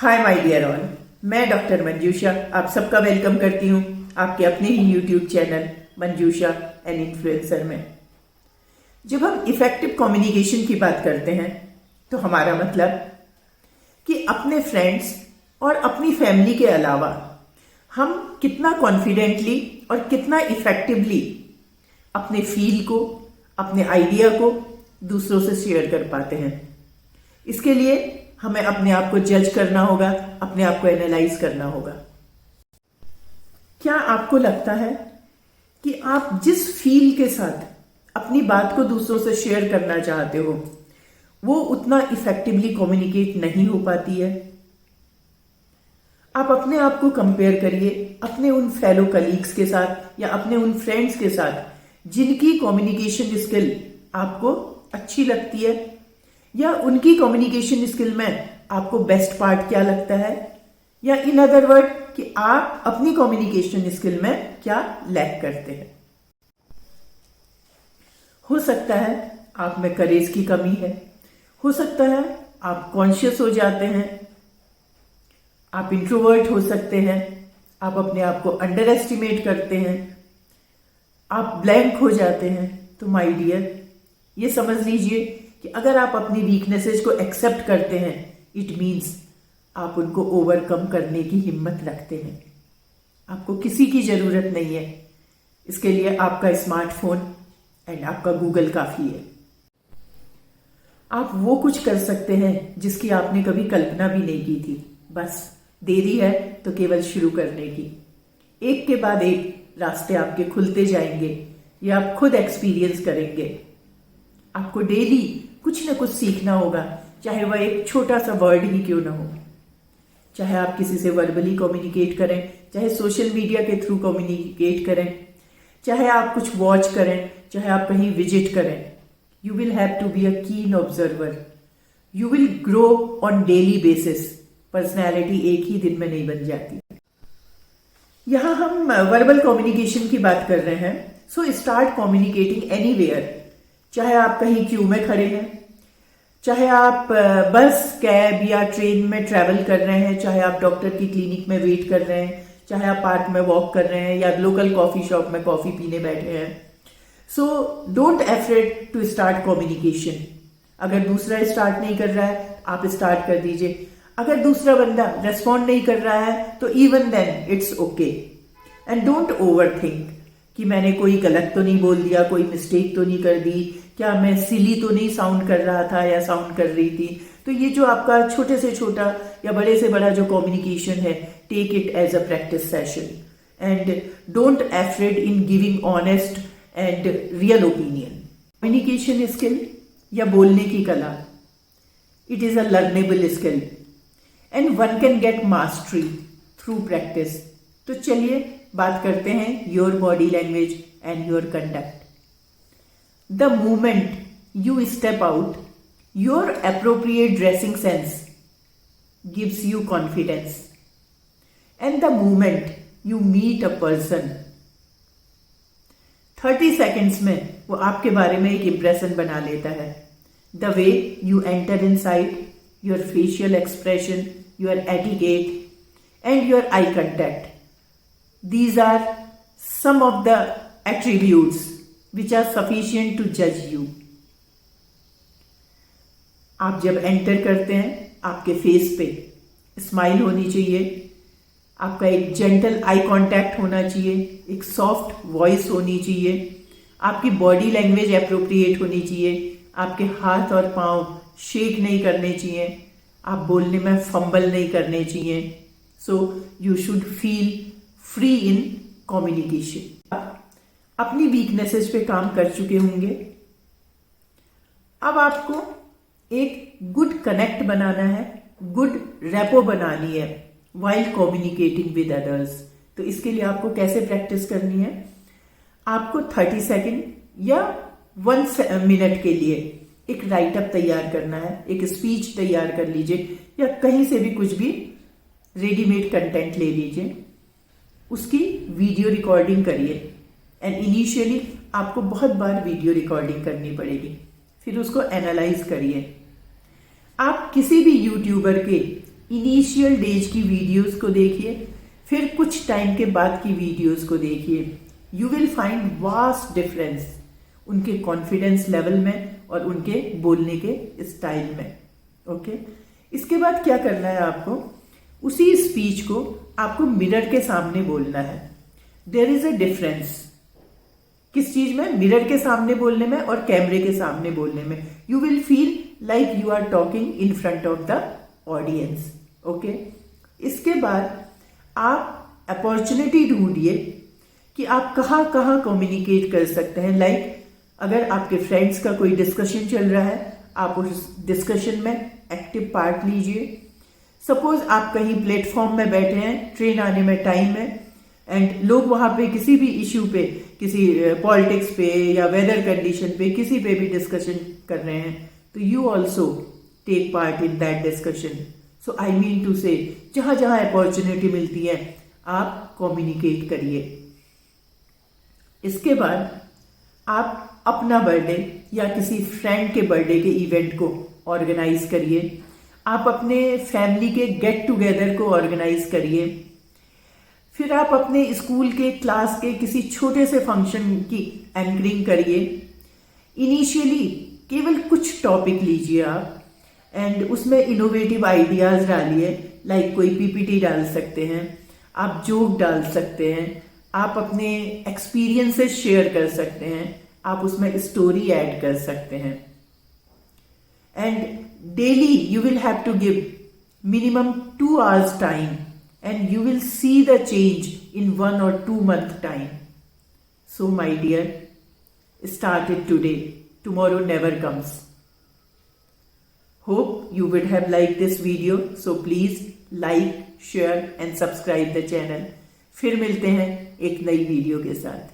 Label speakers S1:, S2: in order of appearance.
S1: Hi my dear all, मैं doctor Manjusha आप सबका वेलकम करती हूँ आपके अपने ही YouTube channel Manjusha an influencer में। जब हम इफेक्टिव कम्युनिकेशन की बात करते हैं तो हमारा मतलब कि अपने फ्रेंड्स और अपनी फैमिली के अलावा हम कितना कॉन्फिडेंटली और कितना इफेक्टिवली अपने फील को, अपने आइडिया को दूसरों से शेयर कर पाते हैं। इसके लिए हमें अपने आप को जज करना होगा, अपने आप को एनालाइज करना होगा। क्या आपको लगता है कि आप जिस फील के साथ अपनी बात को दूसरों से शेयर करना चाहते हो वो उतना इफेक्टिवली कम्युनिकेट नहीं हो पाती है? आप अपने आप को कंपेयर करिए अपने उन फेलो कलीग्स के साथ या अपने उन फ्रेंड्स के साथ जिनकी कम्युनिकेशन स्किल आपको अच्छी लगती है, या उनकी कम्युनिकेशन स्किल में आपको बेस्ट पार्ट क्या लगता है, या इन अदर वर्ड कि आप अपनी कम्युनिकेशन स्किल में क्या लैक करते हैं। हो सकता है आप में करेज की कमी है, हो सकता है आप कॉन्शियस हो जाते हैं, आप इंट्रोवर्ट हो सकते हैं, आप अपने आप को अंडर एस्टिमेट करते हैं, आप ब्लैंक हो जाते हैं। तो माय डियर, ये समझ लीजिए कि अगर आप अपनी वीकनेसेस को एक्सेप्ट करते हैं, इट मीन्स आप उनको ओवरकम करने की हिम्मत रखते हैं। आपको किसी की जरूरत नहीं है, इसके लिए आपका स्मार्टफोन एंड आपका गूगल काफी है। आप वो कुछ कर सकते हैं जिसकी आपने कभी कल्पना भी नहीं की थी। बस देरी है तो केवल शुरू करने की। एक के बाद एक रास्ते आपके खुलते जाएंगे, ये आप खुद एक्सपीरियंस करेंगे। आपको डेली कुछ ना कुछ सीखना होगा, चाहे वह एक छोटा सा वर्ड ही क्यों ना हो। चाहे आप किसी से वर्बली कम्युनिकेट करें, चाहे सोशल मीडिया के थ्रू कम्युनिकेट करें, चाहे आप कुछ वॉच करें, चाहे आप कहीं विजिट करें, you will have to be a keen observer. You will grow on daily basis. Personality एक ही दिन में नहीं बन जाती। यहां हम वर्बल कम्युनिकेशन की बात कर रहे हैं। So start communicating anywhere. चाहे आप कहीं क्यू में खड़े हैं, चाहे आप बस, कैब या ट्रेन में ट्रैवल कर रहे हैं, चाहे आप डॉक्टर की क्लिनिक में वेट कर रहे हैं, चाहे आप पार्क में वॉक कर रहे हैं या लोकल कॉफी शॉप में कॉफी पीने बैठे हैं। So don't afraid to start communication. अगर दूसरा स्टार्ट नहीं कर रहा है, आप स्टार्ट कर दीजिए। अगर दूसरा बंदा रेस्पॉन्ड नहीं कर रहा है तो even then it's okay. And don't over think कि मैंने कोई गलत तो नहीं बोल दिया, कोई मिस्टेक तो नहीं कर दी, क्या मैं सिली तो नहीं साउंड कर रहा था या साउंड कर रही थी। तो ये जो आपका छोटे से छोटा या बड़े से बड़ा जो कम्युनिकेशन है, take it as a practice session and don't afraid in giving honest and real opinion. Communication skill या बोलने की कला, it is a learnable skill and one can get mastery through practice. तो चलिए बात करते हैं your body language and your conduct. The moment you step out, your appropriate dressing sense gives you confidence. And the moment you meet a person, 30 seconds में वो आपके बारे में एक impression बना लेता है। The way you enter inside, your facial expression, your etiquette, and your eye contact. These are some of the attributes which are sufficient to judge you. आप जब एंटर करते हैं, आपके फेस पे स्माइल होनी चाहिए, आपका एक जेंटल आई कांटेक्ट होना चाहिए, एक सॉफ्ट वॉइस होनी चाहिए, आपकी बॉडी लैंग्वेज एप्रोप्रिएट होनी चाहिए, आपके हाथ और पांव शेक नहीं करने चाहिए, आप बोलने में फंबल नहीं करने चाहिए। So you should feel free in communication. अपनी वीकनेसेस पे काम कर चुके होंगे। अब आपको एक गुड कनेक्ट बनाना है, गुड रेपो बनानी है वाइल कम्युनिकेटिंग विद अदर्स। तो इसके लिए आपको कैसे प्रैक्टिस करनी है? आपको 30 सेकेंड या 1 मिनट के लिए एक राइटअप तैयार करना है, एक स्पीच तैयार कर लीजिए या कहीं से भी कुछ भी रेडीमेड कंटेंट ले लीजिए, उसकी वीडियो रिकॉर्डिंग करिए। एंड इनिशियली आपको बहुत बार वीडियो रिकॉर्डिंग करनी पड़ेगी, फिर उसको एनालाइज करिए। आप किसी भी यूट्यूबर के इनिशियल डेज की वीडियोस को देखिए, फिर कुछ टाइम के बाद की वीडियोस को देखिए। You will find vast difference उनके कॉन्फिडेंस लेवल में और उनके बोलने के स्टाइल में। ओके, इसके बाद क्या करना है आपको, उसी स्पीच को आपको मिरर के सामने बोलना है। देयर इज अ डिफरेंस किस चीज में, मिरर के सामने बोलने में और कैमरे के सामने बोलने में। You will feel like you are talking in front of the audience. Okay, इसके बाद आप अपॉर्चुनिटी ढूंढिए कि आप कहाँ कहाँ कम्युनिकेट कर सकते हैं। लाइक अगर आपके फ्रेंड्स का कोई डिस्कशन चल रहा है, आप उस डिस्कशन में एक्टिव पार्ट लीजिए। सपोज आप कहीं प्लेटफॉर्म में बैठे हैं, ट्रेन आने में टाइम है, एंड लोग वहां पे किसी भी इश्यू पे, किसी पॉलिटिक्स पे या वेदर कंडीशन पे, किसी पे भी डिस्कशन कर रहे हैं, तो you also take part in that discussion. So I mean to say, जहां जहां अपॉर्चुनिटी मिलती है आप कम्युनिकेट करिए। इसके बाद आप अपना बर्थडे या किसी फ्रेंड के बर्थडे के इवेंट को ऑर्गेनाइज करिए। आप अपने फैमिली के गेट टुगेदर को ऑर्गेनाइज करिए। फिर आप अपने स्कूल के क्लास के किसी छोटे से फंक्शन की एंकरिंग करिए। इनिशियली केवल कुछ टॉपिक लीजिए आप, एंड उसमें इनोवेटिव आइडियाज डालिए। लाइक कोई पीपीटी डाल सकते हैं, आप जोक डाल सकते हैं, आप अपने एक्सपीरियंसेस शेयर कर सकते हैं, आप उसमें स्टोरी ऐड कर सकते हैं। And daily you will have to give minimum 2 hours time, and you will see the change in 1 or 2 month time. So my dear, start it today. Tomorrow never comes. Hope you would have liked this video. So please like, share and subscribe the channel. फिर मिलते हैं एक नई video के साथ।